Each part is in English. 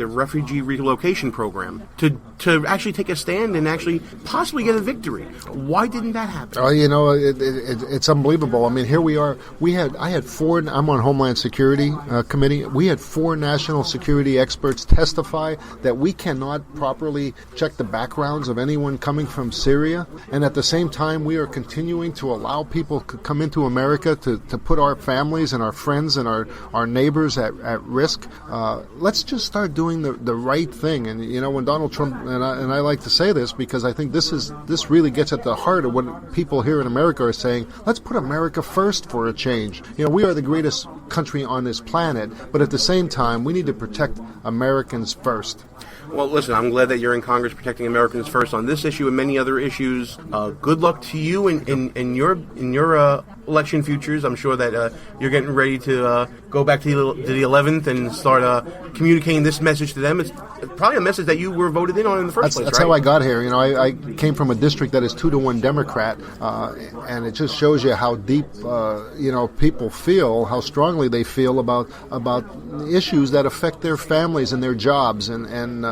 the refugee relocation program to actually take a stand and actually possibly get a victory. Why didn't that happen? Oh, it's unbelievable. I mean, here we are. I had four. I'm on Homeland Security Committee. We had four national security experts testify that we cannot properly check the backgrounds of anyone coming from Syria, and at the same time, we are continuing to allow people to come into America to put our families and our friends and our neighbors at risk. Let's just start doing the right thing. And when Donald Trump and I like to say this because I think this really gets at the heart of what people here in America are saying. Let's put America first for a change. We are the greatest country on this planet, but at the same time, we need to protect Americans first. Well, listen, I'm glad that you're in Congress protecting Americans first on this issue and many other issues. Good luck to you in your election futures. I'm sure that you're getting ready to go back to the 11th and start communicating this message to them. It's probably a message that you were voted in on in the first place, That's right? how I got here. I came from a district that is 2-1 Democrat, and it just shows you how deep, people feel, how strongly they feel about issues that affect their families and their jobs. And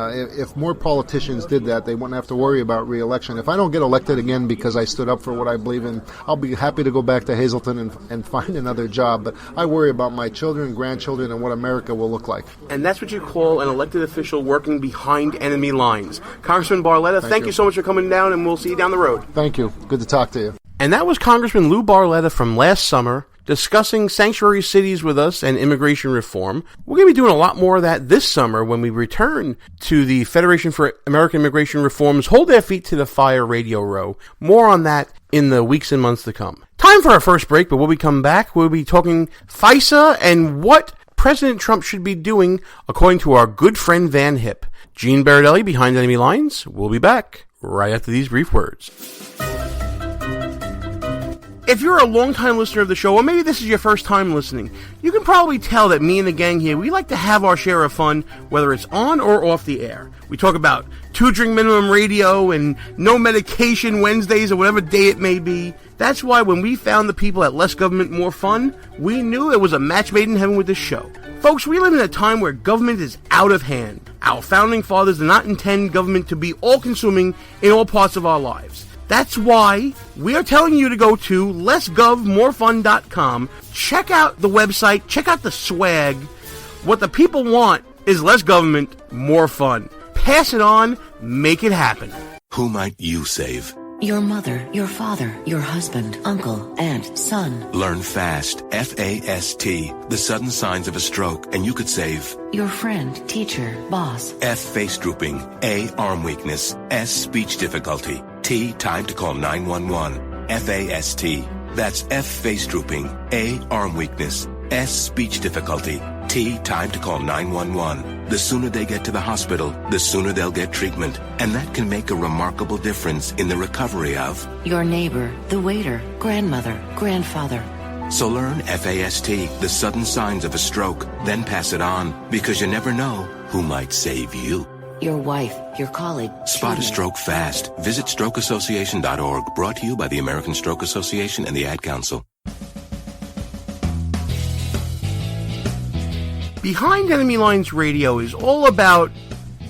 if more politicians did that, they wouldn't have to worry about re-election. If I don't get elected again because I stood up for what I believe in, I'll be happy to go back to Hazleton and find another job. But I worry about my children, grandchildren, and what America will look like. And that's what you call an elected official working behind enemy lines. Congressman Barletta, thank you so much for coming down, and we'll see you down the road. Thank you. Good to talk to you. And that was Congressman Lou Barletta from last summer, discussing sanctuary cities with us and immigration reform. We're going to be doing a lot more of that this summer when we return to the Federation for American Immigration Reform's Hold Their Feet to the Fire radio row. More on that in the weeks and months to come. Time for our first break, but when we come back, we'll be talking FISA and what President Trump should be doing, according to our good friend Van Hipp. Gene Berardelli, Behind Enemy Lines. We'll be back right after these brief words. If you're a long-time listener of the show, or maybe this is your first time listening, you can probably tell that me and the gang here, we like to have our share of fun, whether it's on or off the air. We talk about 2-drink minimum radio and no medication Wednesdays or whatever day it may be. That's why when we found the people at Less Government, More Fun, we knew it was a match made in heaven with this show. Folks, we live in a time where government is out of hand. Our founding fathers did not intend government to be all-consuming in all parts of our lives. That's why we are telling you to go to lessgovmorefun.com. Check out the website. Check out the swag. What the people want is less government, more fun. Pass it on. Make it happen. Who might you save? Your mother, your father, your husband, uncle, aunt, son. Learn FAST, F-A-S-T, the sudden signs of a stroke, and you could save. Your friend, teacher, boss. F, face drooping. A, arm weakness. S, speech difficulty. T, time to call 911. F-A-S-T. That's F, face drooping. A, arm weakness. S, speech difficulty. T, time to call 911. The sooner they get to the hospital, the sooner they'll get treatment. And that can make a remarkable difference in the recovery of your neighbor, the waiter, grandmother, grandfather. So learn FAST, the sudden signs of a stroke, then pass it on, because you never know who might save you. Your wife, your colleague. Spot a stroke fast. Visit strokeassociation.org. Brought to you by the American Stroke Association and the Ad Council. Behind Enemy Lines Radio is all about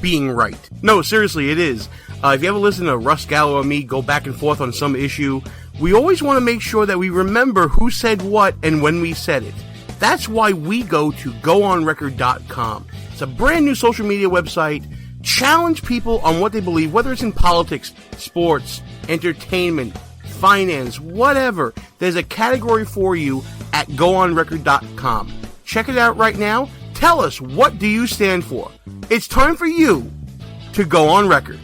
being right. No, seriously, it is. If you ever listen to Russ Gallo or me go back and forth on some issue, we always want to make sure that we remember who said what and when we said it. That's why we go to goonrecord.com. It's a brand new social media website. Challenge people on what they believe, whether it's in politics, sports, entertainment, finance, whatever. There's a category for you at goonrecord.com. Check it out right now. Tell us, what do you stand for? It's time for you to go on record.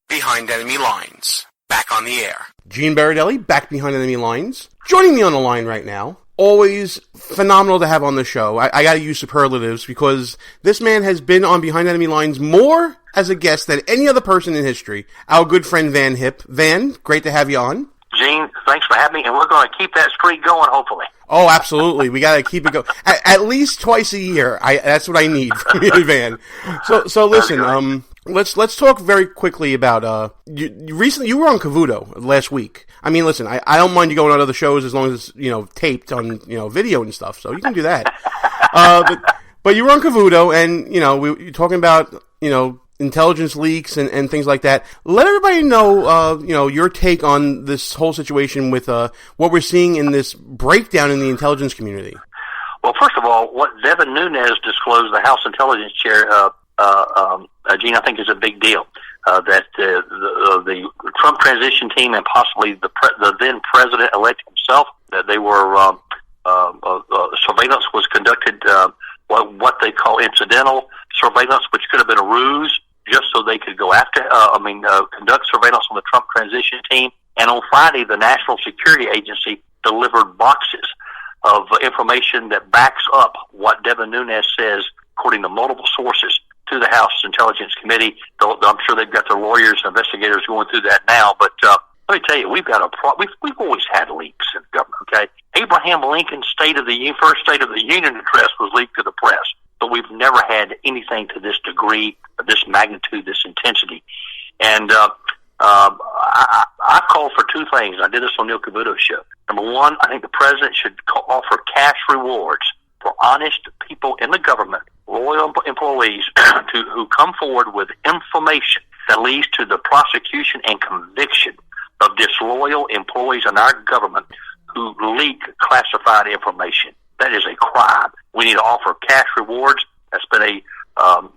Behind Enemy Lines. Back on the air. Gene Berardelli, back behind Enemy Lines. Joining me on the line right now. Always phenomenal to have on the show. I gotta use superlatives because this man has been on Behind Enemy Lines more as a guest than any other person in history. Our good friend Van Hipp. Van, great to have you on. Gene, thanks for having me, and we're going to keep that streak going, hopefully. Oh, absolutely. We got to keep it going. At least twice a year. That's what I need from you, Van. So listen, let's talk very quickly about, recently you were on Cavuto last week. I mean, listen, I don't mind you going on other shows as long as it's, taped on, video and stuff. So you can do that. But you were on Cavuto, and, you're talking about, intelligence leaks and things like that. Let everybody know, your take on this whole situation with what we're seeing in this breakdown in the intelligence community. Well, first of all, what Devin Nunes disclosed, the House Intelligence Chair, Gene, I think is a big deal. That the Trump transition team and possibly the then president-elect himself, that they were surveillance was conducted, what they call incidental surveillance, which could have been a ruse, just so they could go after, conduct surveillance on the Trump transition team. And on Friday, the National Security Agency delivered boxes of information that backs up what Devin Nunes says, according to multiple sources, to the House Intelligence Committee. I'm sure they've got their lawyers and investigators going through that now. But let me tell you, we've got we've always had leaks in government. Okay, Abraham Lincoln's first State of the Union address was leaked to the press, but we've never had anything to this degree, this magnitude, this intensity. And I called for two things. I did this on Neil Cavuto's show. Number one, I think the president should offer cash rewards for honest people in the government, loyal employees who come forward with information that leads to the prosecution and conviction of disloyal employees in our government who leak classified information. That is a crime. We need to offer cash rewards. That's been an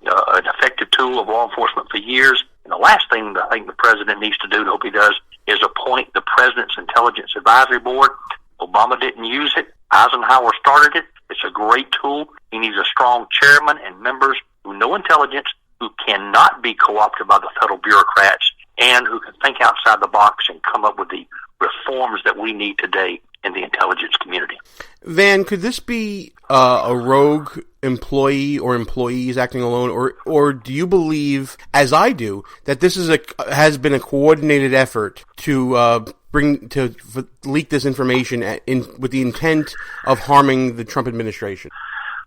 effective tool of law enforcement for years. And the last thing that I think the president needs to do, and hope he does, is appoint the President's Intelligence Advisory Board. Obama didn't use it. Eisenhower started it. It's a great tool. He needs a strong chairman and members who know intelligence, who cannot be co-opted by the federal bureaucrats, and who can think outside the box and come up with the reforms that we need today in the intelligence community. Van, could this be a rogue employee or employees acting alone, or do you believe, as I do, that this has been a coordinated effort to leak this information with the intent of harming the Trump administration?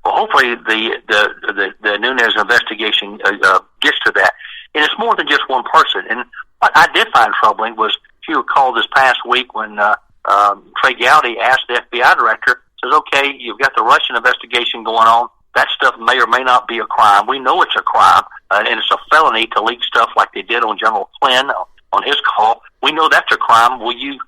Well, hopefully the Nunes investigation gets to that, and it's more than just one person. And what I did find troubling was, if you recall, this past week when Trey Gowdy asked the FBI director, says, "Okay, you've got the Russian investigation going on. That stuff may or may not be a crime. We know it's a crime, and it's a felony to leak stuff like they did on General Flynn on his call. We know that's a crime. Will you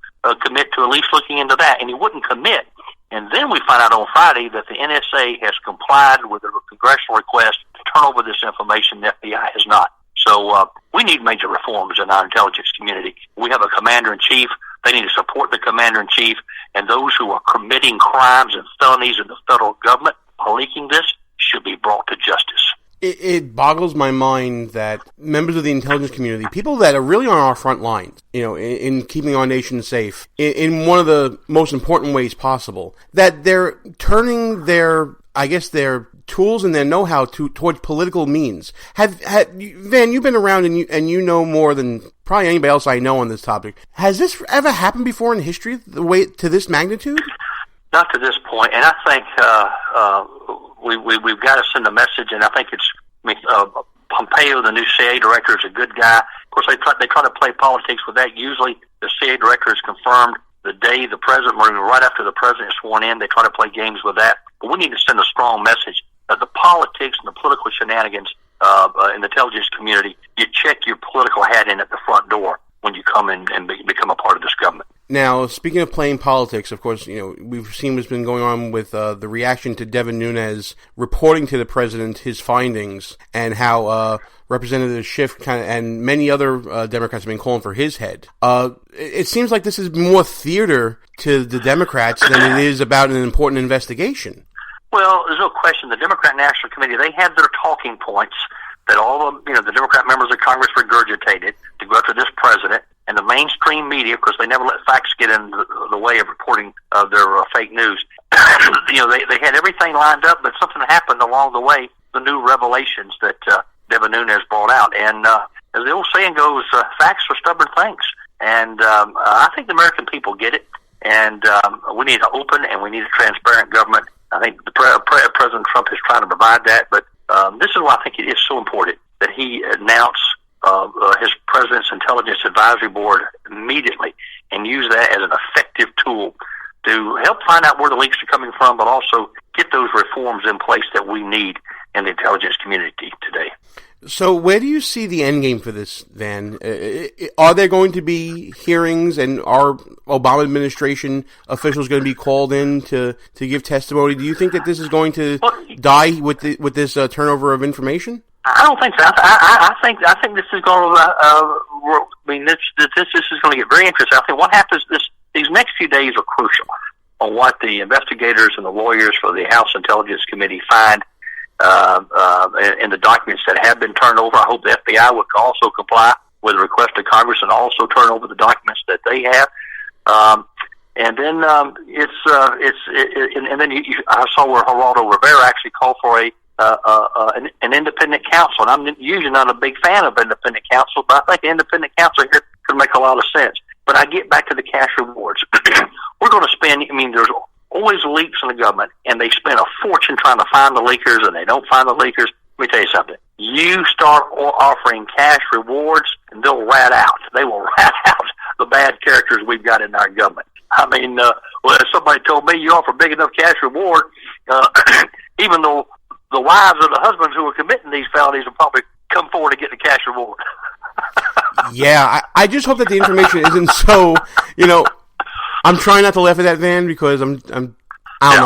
commit to at least looking into that?" And he wouldn't commit. And then we find out on Friday that the NSA has complied with a congressional request to turn over this information. The FBI has not. So we need major reforms in our intelligence community. We have a commander-in-chief. They need to support the commander-in-chief, and those who are committing crimes and felonies in the federal government leaking this should be brought to justice. It boggles my mind that members of the intelligence community, people that are really on our front lines, in keeping our nation safe, in one of the most important ways possible, that they're turning their tools and their know-how towards political means. Van, you've been around and you know more than probably anybody else I know on this topic. Has this ever happened before in history, the way to this magnitude? Not to this point, and I think we've got to send a message, and I think Pompeo, the new CIA director, is a good guy. Of course, they try to play politics with that. Usually, the CIA director is confirmed the day the president, or right after the president is sworn in. They try to play games with that. But we need to send a strong message that the politics and the political shenanigans in the intelligence community, you check your political hat in at the front door when you come in and become a part of this government. Now, speaking of playing politics, of course, we've seen what's been going on with the reaction to Devin Nunes reporting to the president his findings, and how Representative Schiff and many other Democrats have been calling for his head. It seems like this is more theater to the Democrats than it is about an important investigation. Well, there's no question. The Democrat National Committee, they had their talking points that all of the Democrat members of Congress regurgitated to go after this president, and the mainstream media, because they never let facts get in the way of reporting their fake news. They had everything lined up, but something happened along the way. The new revelations that Devin Nunes brought out, and as the old saying goes, facts are stubborn things. And I think the American people get it, and we need an open and we need a transparent government. I think President Trump is trying to provide that, but this is why I think it is so important that he announce his President's Intelligence Advisory Board immediately and use that as an effective tool to help find out where the leaks are coming from, but also get those reforms in place that we need in the intelligence community today. So where do you see the end game for this, Van? Are there going to be hearings, and are Obama administration officials going to be called in to give testimony? Do you think that this is going to die with this turnover of information? I don't think so. I think this is going to. This is going to get very interesting. I think what happens these next few days are crucial on what the investigators and the lawyers for the House Intelligence Committee find in the documents that have been turned over. I hope the FBI would also comply with the request of Congress and also turn over the documents that they have. And then I saw where Geraldo Rivera actually called for an independent counsel. And I'm usually not a big fan of independent counsel, but I think independent counsel here could make a lot of sense. But I get back to the cash rewards. We're going to spend, there's always leaks in the government, and they spend a fortune trying to find the leakers, and they don't find the leakers. Let me tell you something. You start offering cash rewards, and they'll rat out. They will rat out the bad characters we've got in our government. If somebody told me you offer big enough cash reward, even though the wives of the husbands who are committing these felonies will probably come forward to get the cash reward. Yeah, I just hope that the information isn't so, I'm trying not to laugh at that, Van, because I don't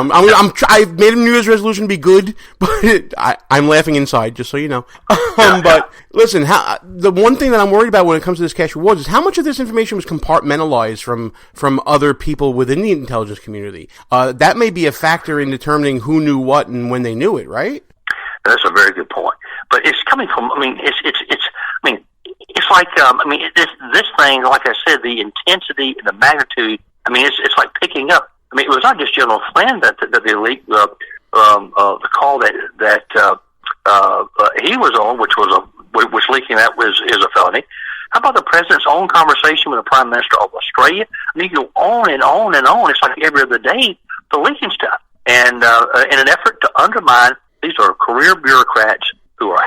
know. I've made a New Year's resolution to be good, but I'm laughing inside, just so you know. But listen, the one thing that I'm worried about when it comes to this cash rewards is how much of this information was compartmentalized from other people within the intelligence community. That may be a factor in determining who knew what and when they knew it, right? That's a very good point. But it's coming from. It's like this thing. Like I said, the intensity and the magnitude. It's like picking up. It was not just General Flynn that they leaked the call that he was on, which leaking that is a felony. How about the president's own conversation with the Prime Minister of Australia? You go on and on and on. It's like every other day the leaking stuff, and in an effort to undermine, these are career bureaucrats who are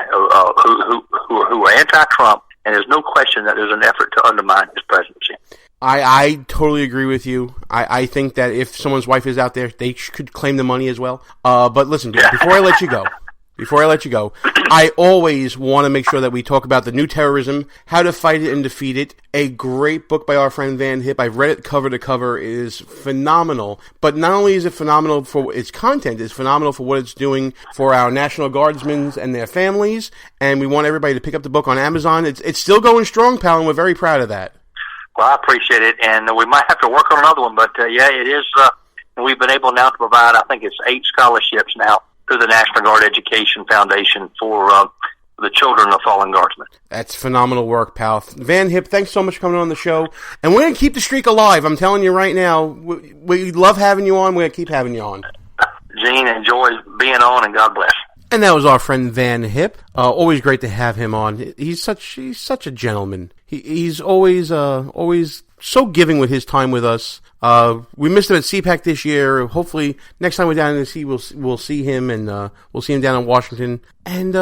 anti-Trump, and there's no question that there's an effort to undermine his presidency. I totally agree with you. I think that if someone's wife is out there, they could claim the money as well. But listen, before I let you go, I always want to make sure that we talk about the new terrorism, how to fight it and defeat it. A great book by our friend Van Hipp. I've read it cover to cover. It is phenomenal. But not only is it phenomenal for its content, it's phenomenal for what it's doing for our National Guardsmen and their families. And we want everybody to pick up the book on Amazon. It's still going strong, pal, and we're very proud of that. Well, I appreciate it, and we might have to work on another one, but it is. We've been able now to provide, I think it's 8 scholarships now through the National Guard Education Foundation for the children of fallen guardsmen. That's phenomenal work, pal. Van Hipp, thanks so much for coming on the show, and we're going to keep the streak alive. I'm telling you right now, we love having you on. We're going to keep having you on. Gene, enjoy being on, and God bless. And that was our friend Van Hipp. Always great to have him on. He's such a gentleman. He's always so giving with his time with us. We missed him at CPAC this year. Hopefully next time we're down in the sea, we'll see him, and we'll see him down in Washington. And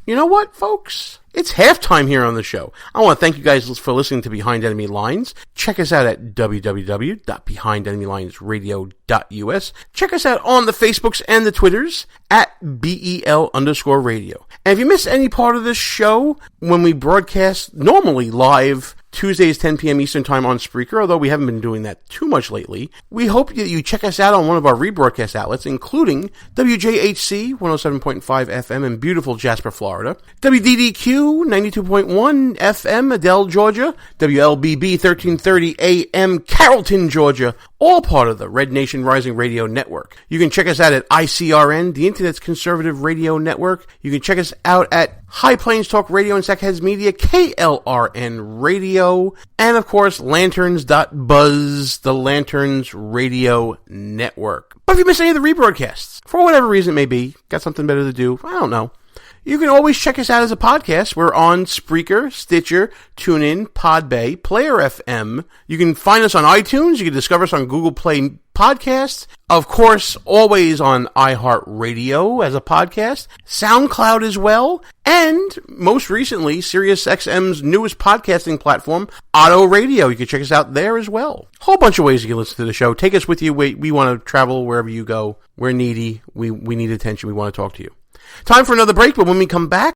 you know what, folks? It's halftime here on the show. I want to thank you guys for listening to Behind Enemy Lines. Check us out at www.behindenemylinesradio.us. Check us out on the Facebooks and the Twitters at BEL_radio. And if you miss any part of this show, when we broadcast normally live Tuesdays, 10 p.m. Eastern Time on Spreaker, although we haven't been doing that too much lately, we hope that you check us out on one of our rebroadcast outlets, including WJHC 107.5 FM in beautiful Jasper, Florida, WDDQ 92.1 FM, Adel, Georgia, WLBB 1330 AM, Carrollton, Georgia, all part of the Red Nation Rising Radio Network. You can check us out at ICRN, the Internet's conservative radio network. You can check us out at High Plains Talk Radio and Sackheads Media, KLRN Radio, and of course, Lanterns.buzz, the Lanterns Radio Network. But if you miss any of the rebroadcasts, for whatever reason it may be, got something better to do, I don't know, You can always check us out as a podcast. We're on Spreaker, Stitcher, TuneIn, Podbay, Player FM. You can find us on iTunes. You can discover us on Google Play Podcasts. Of course, always on iHeartRadio as a podcast. SoundCloud as well. And most recently, SiriusXM's newest podcasting platform, Auto Radio. You can check us out there as well. Whole bunch of ways you can listen to the show. Take us with you. We want to travel wherever you go. We're needy. We need attention. We want to talk to you. Time for another break, but when we come back,